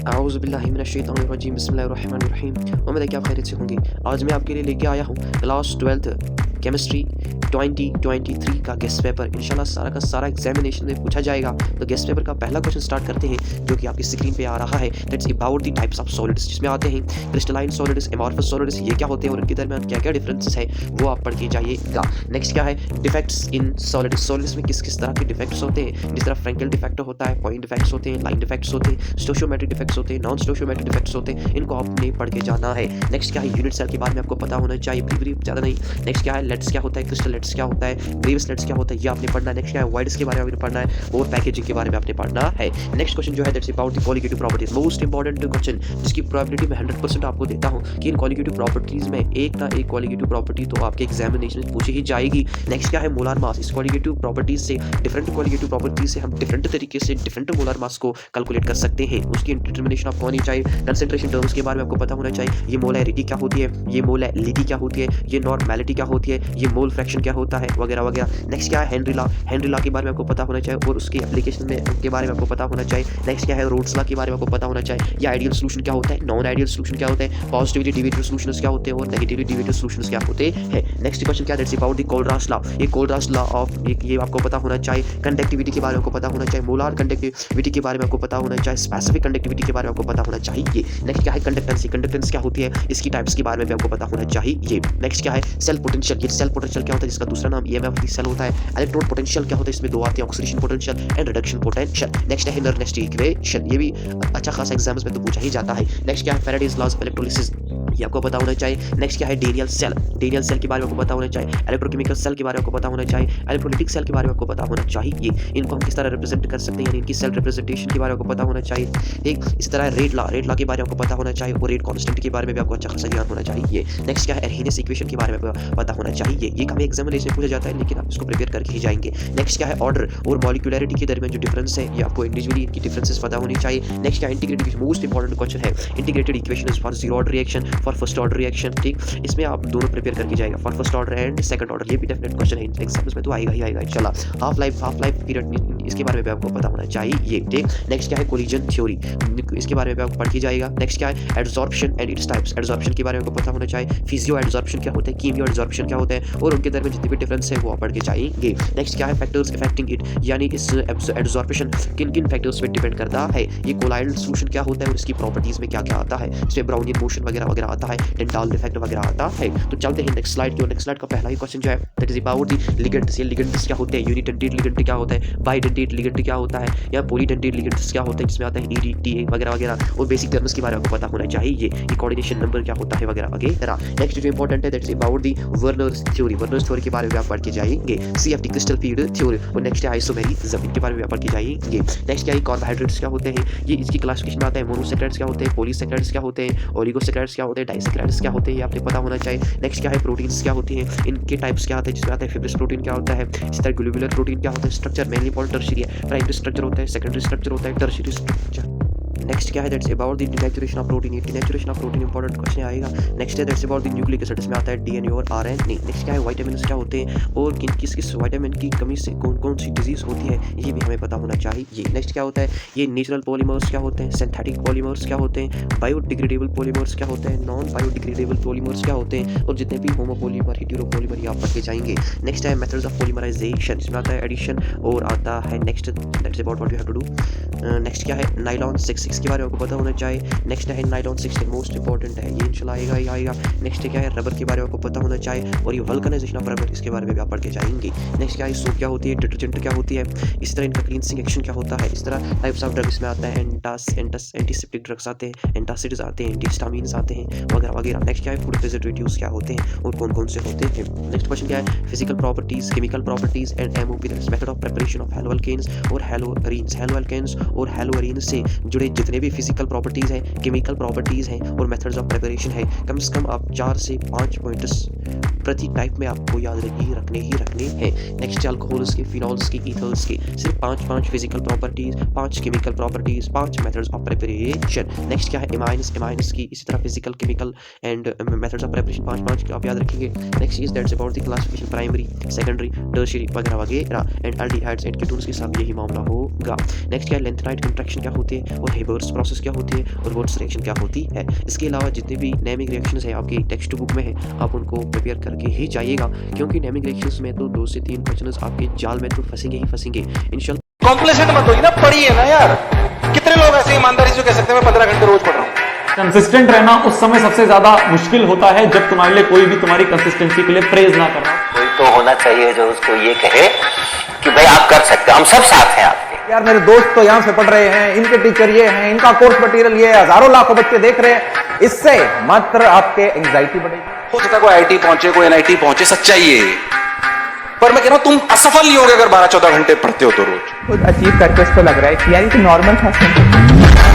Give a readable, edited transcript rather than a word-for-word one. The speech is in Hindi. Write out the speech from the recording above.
औज़ुबिल्लाहिमिनश्शैतानिर्रजीम बिस्मिल्लाहिर्रहमानिर्रहीम। उम्मीद है कि आप खैरियत से होंगे। आज मैं आपके लिए लेके आया हूँ क्लास 12th केमिस्ट्री 2023 का गेस्ट पेपर। इंशाल्लाह सारा का सारा एग्जामिनेशन में पूछा जाएगा। तो गेस्ट पेपर का पहला क्वेश्चन स्टार्ट करते हैं, जो कि आपकी स्क्रीन पे आ रहा है। That's about the types of solids, जिसमें आते हैं क्रिस्टलाइन सॉलिड्स, एमॉर्फस सॉलिड्स, ये क्या होते हैं और इनके दरमियान क्या क्या डिफरेंसेस है, वो आप पढ़ के जाइएगा। नेक्स्ट क्या है, डिफेक्ट्स इन सॉलिड्स। सॉलिड्स में किस किस तरह के डिफेक्ट्स होते हैं, जिस तरह फ्रैंकल डिफेक्ट होता है, पॉइंट डिफेक्ट्स होते हैं, लाइन डिफेक्ट्स होते हैं, स्टोशियोमेट्रिक डिफेक्ट्स होते हैं, नॉन स्टोशियोमेट्रिक डिफेक्ट्स होते हैं। इनको आपने पढ़ के जाना है। नेक्स्ट क्या है, यूनिट सेल के बारे में आपको पता होना चाहिए, ब्रीफ ज़्यादा नहीं। नेक्स्ट क्या है, लेट्स क्या होता है, क्रिस्टल लेट्स क्या होता है, ग्रेव्स लेट्स क्या होता है, ये आपने पढ़ना है। नेक्स्ट क्या है, वाइड्स के बारे में आपने पढ़ना है और पैकेजिंग के बारे में आपने पढ़ना है। नेक्स्ट क्वेश्चन जो है that's about the colligative properties, most important question, जिसकी प्रोबेबिलिटी में 100% आपको देता हूँ कि इन कॉलिगेटिव प्रॉपर्टीज में एक ना एक कॉलिगेटिव प्रॉपर्टी तो आपके एग्जामिनेशन में पूछी ही जाएगी। नेक्स्ट क्या है, मोलार मास। इस कॉलिगेटिव प्रॉपर्टीज से डिफरेंट कॉलिगेटिव प्रॉपर्टीज से हम डिफरेंट तरीके से डिफरेंट मोलार मास को कैलकुलेट कर सकते हैं। उसकी डिटर्मिनेशन आपको आनी चाहिए। कंसंट्रेशन टर्म्स के बारे में आपको पता होना चाहिए, ये मोलैरिटी क्या होती है, ये मोलैलिटी क्या होती है, ये नॉर्मेलिटी क्या होती है, ये मोल फ्रैक्शन क्या होता है, वगैरह वगैरह। नेक्स्ट क्या है, हेनरी लॉ। हेनरी लॉ के बारे में आपको पता होना चाहिए और उसकी एप्लीकेशन में के बारे में आपको पता होना चाहिए। नेक्स्ट क्या है, रोड्स लॉ के बारे में आपको पता होना चाहिए। ये आइडियल सोल्यूशन क्या होता है, नॉन आइडियल सोल्यूशन क्या होता है, पॉजिटिवली डिविडेड सॉल्यूशंस क्या होते हैं और नेगेटिवली डिविडेड सॉल्यूशंस क्या होते हैं। नेक्स्ट क्वेश्चन क्या है, दैट्स अबाउट द कोलरास लॉ। ये कोलरास लॉ ऑफ ये आपको पता होना चाहिए। कंडक्टिविटी के बारे में आपको पता होना चाहिए, मोलार कंडक्टिविटी के बारे में आपको पता होना चाहिए, स्पेसिफिक कंडक्टिविटी के बारे में आपको पता होना चाहिए। नेक्स्ट क्या है, कंडक्टेंसी। कंडक्टेंस क्या होती है, इसकी टाइप्स के बारे में भी आपको पता होना चाहिए। नेक्स्ट क्या है, सेल पोटेंशियल। ये सेल पोटेंशियल क्या होता है, जिसका दूसरा नाम ईएमएफ सेल होता है। इलेक्ट्रोड पोटेंशियल क्या होता है, इसमें दो आते हैं, oxidation potential and reduction potential. Next है नर्नेस्ट इक्वेशन, ये भी अच्छा खासा एग्जाम्स में तो पूछा ही जाता है। नेक्स्ट क्या है, फैराडेज लॉज ऑफ इलेक्ट्रोलिसिस, ये आपको पता होना चाहिए। नेक्स्ट क्या है, डेनियल सेल। डेनियल सेल के बारे में आपको पता होना चाहिए। इलेक्ट्रोकेमिकल सेल के बारे में आपको पता होना चाहिए। इलेक्ट्रोलिटिक सेल के बारे में आपको पता होना चाहिए। इनको हम किस तरह रिप्रेजेंट कर सकते हैं, यानी इनकी सेल रिप्रेजेंटेशन के बारे में आपको पता होना चाहिए। ठीक इस तरह रेट लॉ के बारे में आपको पता होना चाहिए और रेट कांस्टेंट के बारे में भी आपको अच्छा खासा ज्ञान होना चाहिए। नेक्स्ट क्या है, एर्हेनियस इक्वेशन के बारे में पता होना चाहिए। ये कभी एग्जामिनेशन में पूछा जाता है, लेकिन आप इसको प्रिपेयर करके ही जाएंगे। नेक्स्ट क्या है, ऑर्डर और मॉलिक्यूलरिटी के दरमियान जो डिफरेंस है, ये आपको इंडिविजुअली इनकी डिफरेंसेस पता होनी चाहिए। नेक्स्ट क्या है, इंटीग्रेटेड, मोस्ट इंपॉर्टेंट क्वेश्चन है। Integrated equation is for zero order reaction, for first order reaction. ठीक इसमें आप दोनों प्रिपेयर करके जाएगा, for first order and second order. ये भी डेफिनेट क्वेश्चन है, एग्जाम्स में तो आएगा ही आएगा इंशाल्लाह। हाफ लाइफ पीरियड, इसके बारे में भी आपको पता होना चाहिए। ठीक नेक्स्ट क्या है, कोलिजन थ्योरी, इसके बारे में भी आपको पढ़ के जाएगा। नेक्स्ट क्या है, adsorption and its types. Adsorption के बारे में आपको पता होना चाहिए। फिजियो एडसॉर्प्शन क्या होता है, कीमियो एडसॉर्प्शन क्या होता है और उनके दरमियान जितने भी डिफरेंस है वो आप पढ़ के जाएंगे। नेक्स्ट क्या है, फैक्टर्स अफेक्टिंग इट, यानी इस एडसॉर्प्शन किन किन फैक्टर्स पे डिपेंड करता है। ये कोलाइडल सॉल्यूशन क्या होता है और इसकी प्रॉपर्टीज में क्या क्या आता है, इसमें ब्राउनियन मोशन वगैरह वगैरह आता है, डेंटाल इफेक्ट वगैरह आता है। तो चलते हैं नेक्स्ट स्लाइड की। नेक्स्ट स्लाइड का पहला ही क्वेश्चन जो है that is about the ligands. ये लिगेंड्स क्या होते हैं, यूनिडेंटेड लिगेंड क्या होता है, बाइडेंटेड लिगेंड क्या होता है, या पॉलीडेंटेड लिगेंड्स क्या होते हैं, जिसमें आता है EDTA वगैरह वगैरह, और बेसिक टर्म्स के बारे में आपको पता होना चाहिए। ये कोऑर्डिनेशन नंबर क्या होता है वगैरह वगैरह। नेक्स्ट जो इंपॉर्टेंट है that is about the Werner's theory. Werner's theory के बारे में आप पढ़ के जाएंगे। CFT क्रिस्टल फील्ड थ्योरी, और नेक्स्ट है आइसोमेरिज्म, इनके बारे में आप पढ़ के जाएंगे। नेक्स्ट क्या है, कार्बोहाइड्रेट्स क्या होते हैं, ये इसकी क्लासिफिकेशन में आता है। मोनोसैकराइड्स क्या होते हैं, पॉलीसैकराइड्स क्या होते हैं, ओलिगोसैकराइड्स क्या होते हैं, डाइसैकराइड्स क्या होते हैं, ये आपको पता होना चाहिए। नेक्स्ट क्या है, प्रोटीन्स क्या होती हैं, इनके टाइप्स क्या आते हैं, जिसमें आता है फिब्रिस प्रोटीन क्या होता है, इस तरह ग्लोब्यूलर प्रोटीन क्या होता है, स्ट्रक्चर मेनली इंपॉर्टेंट टर्शियरी है, प्राइमरी स्ट्रक्चर होता है, सेकेंडरी स्ट्रक्चर होता है, टर्शियरी स्ट्रक्चर। नेक्स्ट क्या है, that's about the denaturation of protein. ये denaturation of protein important question आएगा। नेक्स्ट है that's about the nucleic acid, इसमें आता है DNA और RNA। नेक्स्ट क्या है, विटामिन्स क्या होते हैं और किस किस विटामिन की कमी से कौन कौन सी डिजीज होती है, ये भी हमें पता होना चाहिए। नेक्स्ट क्या होता है, ये नेचुरल पॉलीमर्स क्या होते हैं, सिंथेटिक पॉलीमर्स क्या होते हैं, बायोडिग्रेडेबल पॉलीमर्स क्या होते हैं, नॉन बायोडिग्रेडेबल पॉलीमर्स क्या होते हैं, और जितने भी होमोपॉलीमर हेटेरोपॉलीमर ये आप पढ़ के जाएंगे। नेक्स्ट है मेथड्स ऑफ पॉलीमराइजेशन, इसमें आता है एडिशन और आता है next that's about what you have to do. Next क्या है, नाइलॉन 6 के बारे में आपको पता होना चाहिए। नेक्स्ट है नाइलॉन 6, मोस्ट इंपॉर्टेंट है, ये इंशाल्लाह आएगा ही आएगा। नेक्स्ट क्या है, रबर के बारे में आपको पता होना चाहिए और ये वल्कनाइजेशन ऑफ रबर, इसके बारे में भी आप पढ़ के जाएंगे। नेक्स्ट क्या है, सोप क्या होती है, डिटर्जेंट क्या होती है, इस तरह इनका क्लींसिंग एक्शन क्या होता है, इस तरह टाइप्स ऑफ ड्रग्स में आता है। एंटीसेप्टिक ड्रग्स आते हैं, एंटासिड्स आते हैं, एंटीहिस्टामिन्स आते हैं वगैरह वगैरह। नेक्स्ट क्या है, फूड प्रिजर्वेटिव्स क्या होते हैं और कौन कौन से होते हैं। नेक्स्ट क्वेश्चन क्या है, physical properties, chemical properties and MOP, that's method of preparation of haloalkanes और हैलोअरीन्स। हैलोअल्केन्स और हैलोअरीन्स से जुड़े जितने भी फिजिकल प्रॉपर्टीज हैं, केमिकल प्रॉपर्टीज हैं और मेथड्स ऑफ प्रिपरेशन है, कम से कम आप 4 से 5 पॉइंट्स प्रति टाइप में आपको याद रखने हैं। नेक्स्ट अल्कोहल्स के, फिनॉल्स के, ईथर्स के, सिर्फ 5 physical properties, 5 chemical properties, 5 methods of preparation. Next क्या है, एमाइन्स की, इसी तरह physical, chemical and methods of preparation 5 आप याद रखेंगे। Next is that's about the classification, primary, secondary, tertiary वगैरह वगैरह, एंड एल्डिहाइड्स एंड कीटोन्स के साथ यही मामला होगा। नेक्स्ट क्या है, लेंथेनाइट इंट्रैक्शन क्या होती है और वर्ड्स प्रोसेस क्या होती है और वर्ड्स रिएक्शन क्या होती है। इसके अलावा जितने भी नेमिंग रिएक्शंस है आपकी टेक्स्ट बुक में है, आप उनको प्रिपेयर करके ही जाइएगा, क्योंकि नेमिंग रिएक्शंस में तो 2 से 3 क्वेश्चंस आपके जाल में तो फंसेंगे ही फंसेंगे इंशाल्लाह। कॉम्प्लेसेंट मत होइए ना, पढ़िए ना यार। कितने लोग ऐसे ईमानदारी से कह सकते हैं मैं 15 घंटे रोज पढ़ रहा हूँ। कंसिस्टेंट रहना उस समय सबसे ज्यादा मुश्किल होता है जब तुम्हारे लिए कोई भी तुम्हारी कंसिस्टेंसी के लिए प्रेज ना कर रहा। कोई तो होना चाहिए जो उसको ये कहे कि भाई आप कर सकते हो, हम सब साथ हैं आपके। यार मेरे दोस्त तो यहाँ से पढ़ रहे हैं, इनके टीचर ये हैं, इनका कोर्स मटेरियल ये है, हजारों लाखों बच्चे देख रहे हैं, इससे मात्र आपके एंग्जाइटी बढ़ेगी। हो सकता है कोई आईटी पहुंचे, कोई एनआईटी पहुंचे, सच्चाई है, पर मैं कह रहा हूं तुम असफल नहीं होगे अगर 12-14 घंटे पढ़ते हो तो रोज। खुद अचीव करके उसको लग रहा है कि यार ये तो नॉर्मल था।